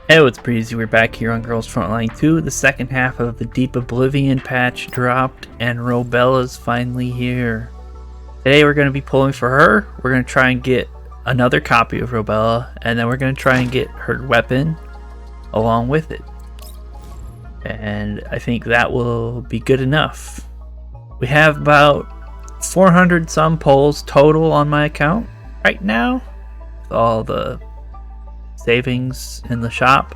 Hey, it's Breezy. We're back here on Girls Frontline 2. The second half of the Deep Oblivion patch dropped, and Robella's finally here. Today we're going to be pulling for her. We're going to try and get another copy of Robella, and then we're going to try and get her weapon along with it. And I think that will be good enough. We have about 400 some pulls total on my account right now, with all the savings in the shop.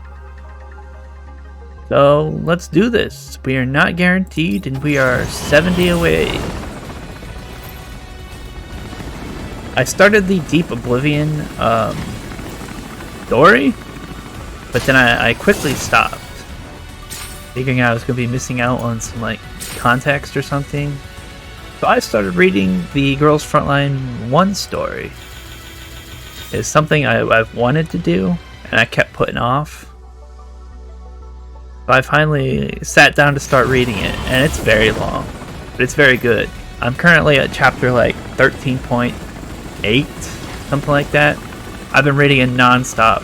So let's do this. We are not guaranteed, and we are 70 away. I started the Deep Oblivion story, but then I quickly stopped, figuring out I was going to be missing out on some like context or something. So I started reading the Girls Frontline 1 story. It's something I've wanted to do, and I kept putting off. So I finally sat down to start reading it, and it's very long, but it's very good. I'm currently at chapter like 13.8, something like that. I've been reading it non-stop.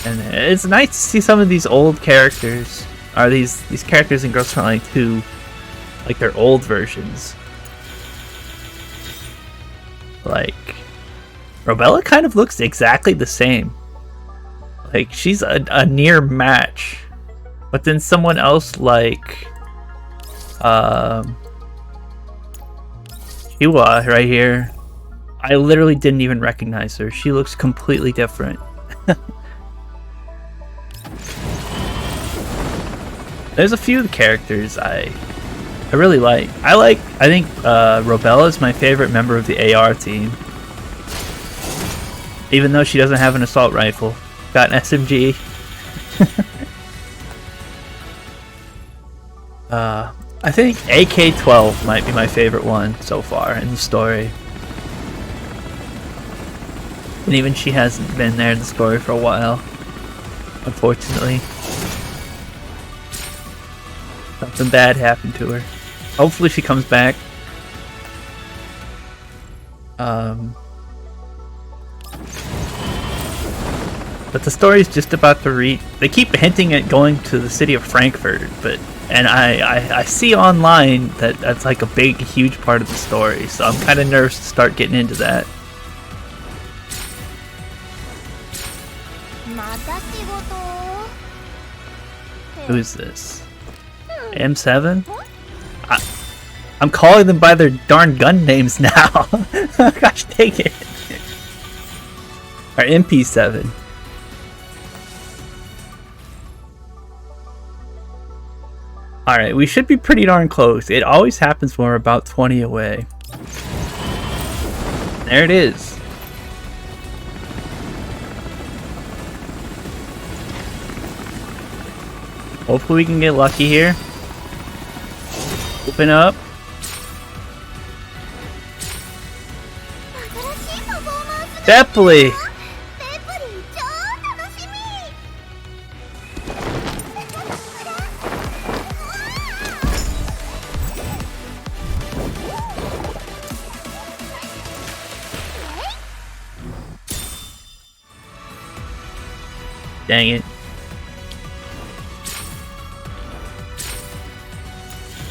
And it's nice to see some of these old characters, or these characters in Girls Frontline 2, like their old versions. Like, Robella kind of looks exactly the same. Like, she's a near match. But then someone else like Iwa right here, I literally didn't even recognize her. She looks completely different. There's a few characters I really like. I think Robella is my favorite member of the AR team. Even though she doesn't have an assault rifle. Got an SMG. I think AK-12 might be my favorite one so far in the story. And even she hasn't been there in the story for a while, unfortunately. Something bad happened to her. Hopefully she comes back. But the story is just about to read. They keep hinting at going to the city of Frankfurt, and I see online that that's like a big, huge part of the story. So I'm kind of nervous to start getting into that. Who is this? M7? I'm calling them by their darn gun names now. Gosh dang it. Or MP7. Alright, we should be pretty darn close. It always happens when we're about 20 away. There it is. Hopefully we can get lucky here. Open up. Definitely. Dang it.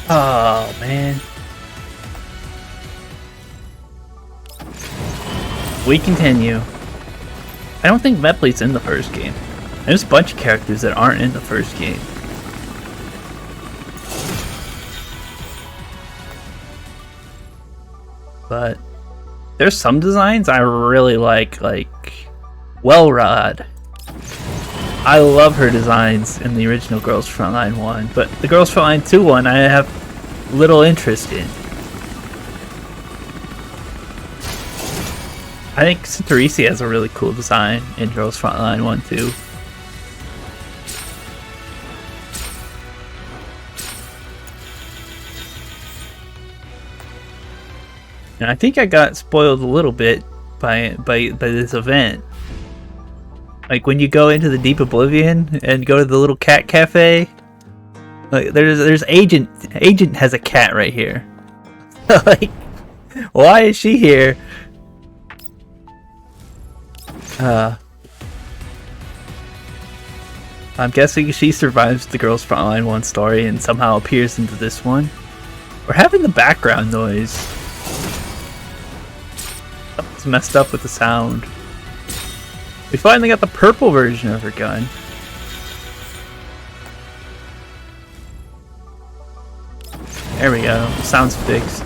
Oh, man. We continue. I don't think Mepley's in the first game. There's a bunch of characters that aren't in the first game. But there's some designs I really like Wellrod. I love her designs in the original Girls Frontline 1, but the Girls Frontline 2 one I have little interest in. I think Centurisi has a really cool design in Girls Frontline 1 too. And I think I got spoiled a little bit by this event. Like when you go into the Deep Oblivion and go to the little cat cafe, like there's Agent has a cat right here. Like, why is she here? I'm guessing she survives the Girls Frontline 1 story and somehow appears into this one. We're having the background noise. Something's messed up with the sound. We finally got the purple version of her gun. There we go. The sound's fixed.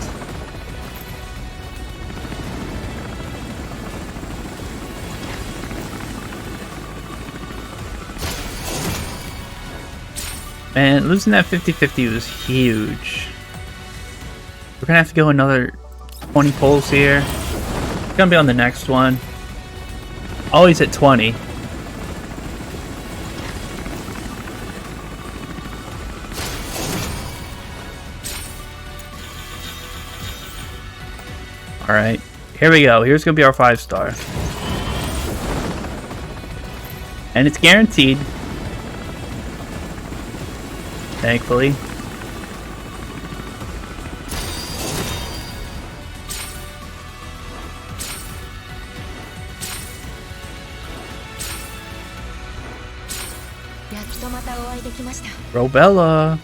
Man, losing that 50-50 was huge. We're gonna have to go another 20 pulls here. It's gonna be on the next one. Always at 20. Alright, here we go. Here's gonna be our 5-star. And it's guaranteed. Thankfully. Robella.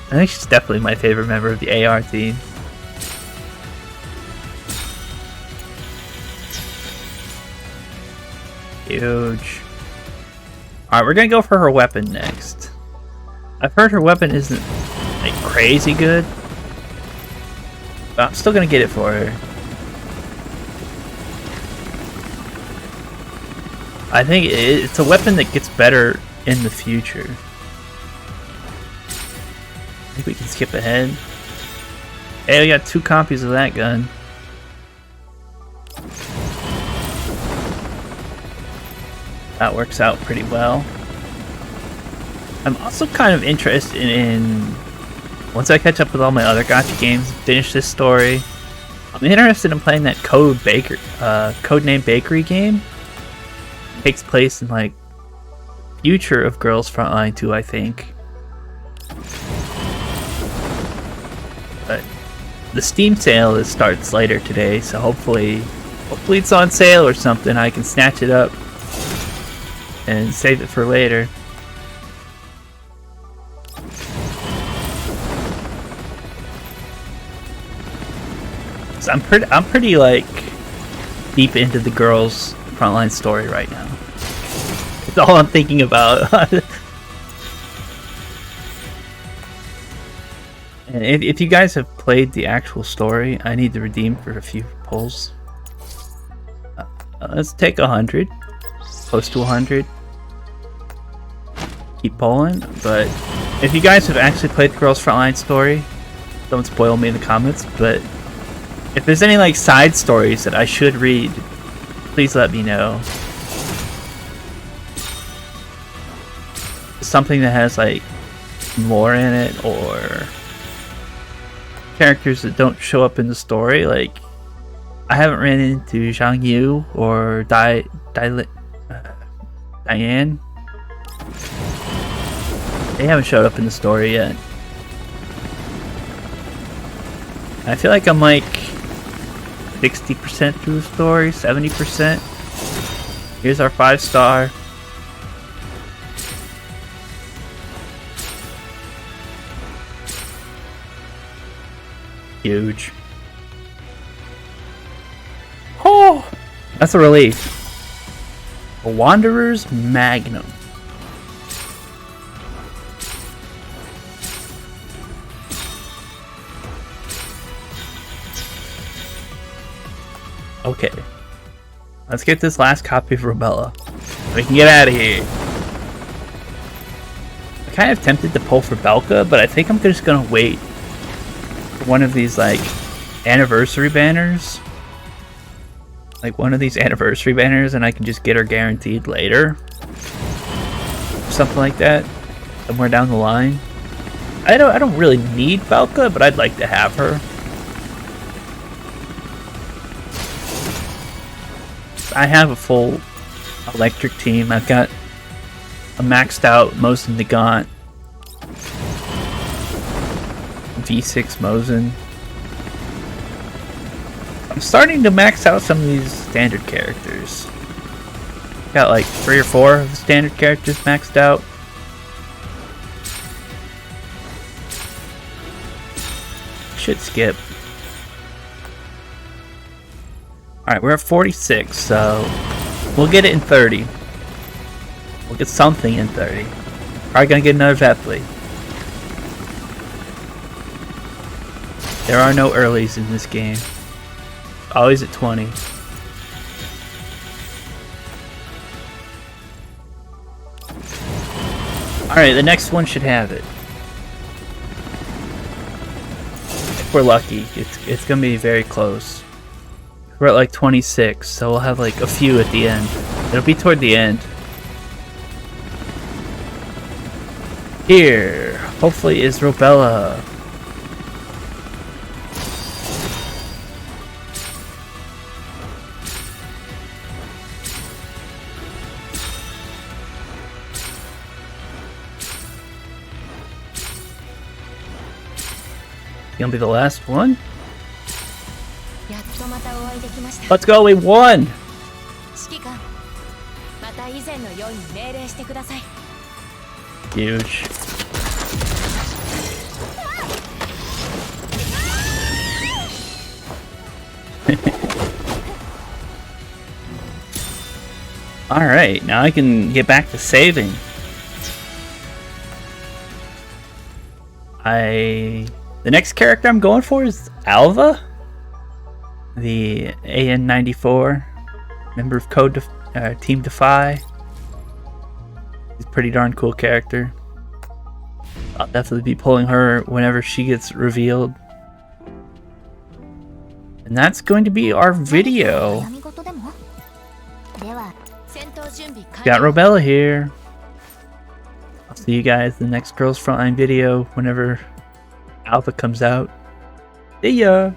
I think she's definitely my favorite member of the AR team. Huge. Alright, we're gonna go for her weapon next. I've heard her weapon isn't like crazy good, but I'm still gonna get it for her. I think it's a weapon that gets better in the future. I think we can skip ahead. Hey, we got 2 copies of that gun. That works out pretty well. I'm also kind of interested in, once I catch up with all my other gacha games and finish this story, I'm interested in playing that Codename Bakery game. It takes place in like future of Girls Frontline 2, I think. But the Steam sale starts later today, so hopefully it's on sale or something. I can snatch it up and save it for later. So I'm pretty like deep into the Girls Frontline story right now. It's all I'm thinking about. And if you guys have played the actual story, I need to redeem for a few pulls. Let's take 100. Close to 100. Keep pulling. But if you guys have actually played the Girls Frontline story, don't spoil me in the comments. But if there's any like side stories that I should read, please let me know. Something that has like more in it, or characters that don't show up in the story. Like, I haven't ran into Zhang Yu or Diane. They haven't showed up in the story yet. I feel like I'm like 60% through the story, 70%. Here's our 5-star. Huge. Oh, that's a relief. A Wanderer's Magnum. Okay, let's get this last copy of Robella. We can get out of here. I'm kind of tempted to pull for Belka, but I think I'm just gonna wait for one of these like anniversary banners. Like one of these anniversary banners, and I can just get her guaranteed later. Something like that. Somewhere down the line. I don't really need Belka, but I'd like to have her. I have a full electric team. I've got a maxed out Mosin Nagant. V6 Mosin. I'm starting to max out some of these standard characters. Got like 3 or 4 of the standard characters maxed out. Should skip. Alright, we're at 46, so we'll get it in 30. We'll get something in 30. Probably gonna get another Vepley. There are no earlies in this game. Always at 20. Alright, the next one should have it. If we're lucky, it's gonna be very close. We're at like 26, so we'll have like a few at the end. It'll be toward the end. Here, hopefully is Robella. Gonna be the last one. Let's go, we won! Huge. Alright, now I can get back to saving. The next character I'm going for is Alva, the AN94 member of Team Defy. He's a pretty darn cool character. I'll definitely be pulling her whenever she gets revealed. And that's going to be our video. Got Robella here. I'll see you guys in the next Girls Frontline video whenever Alpha comes out. See ya!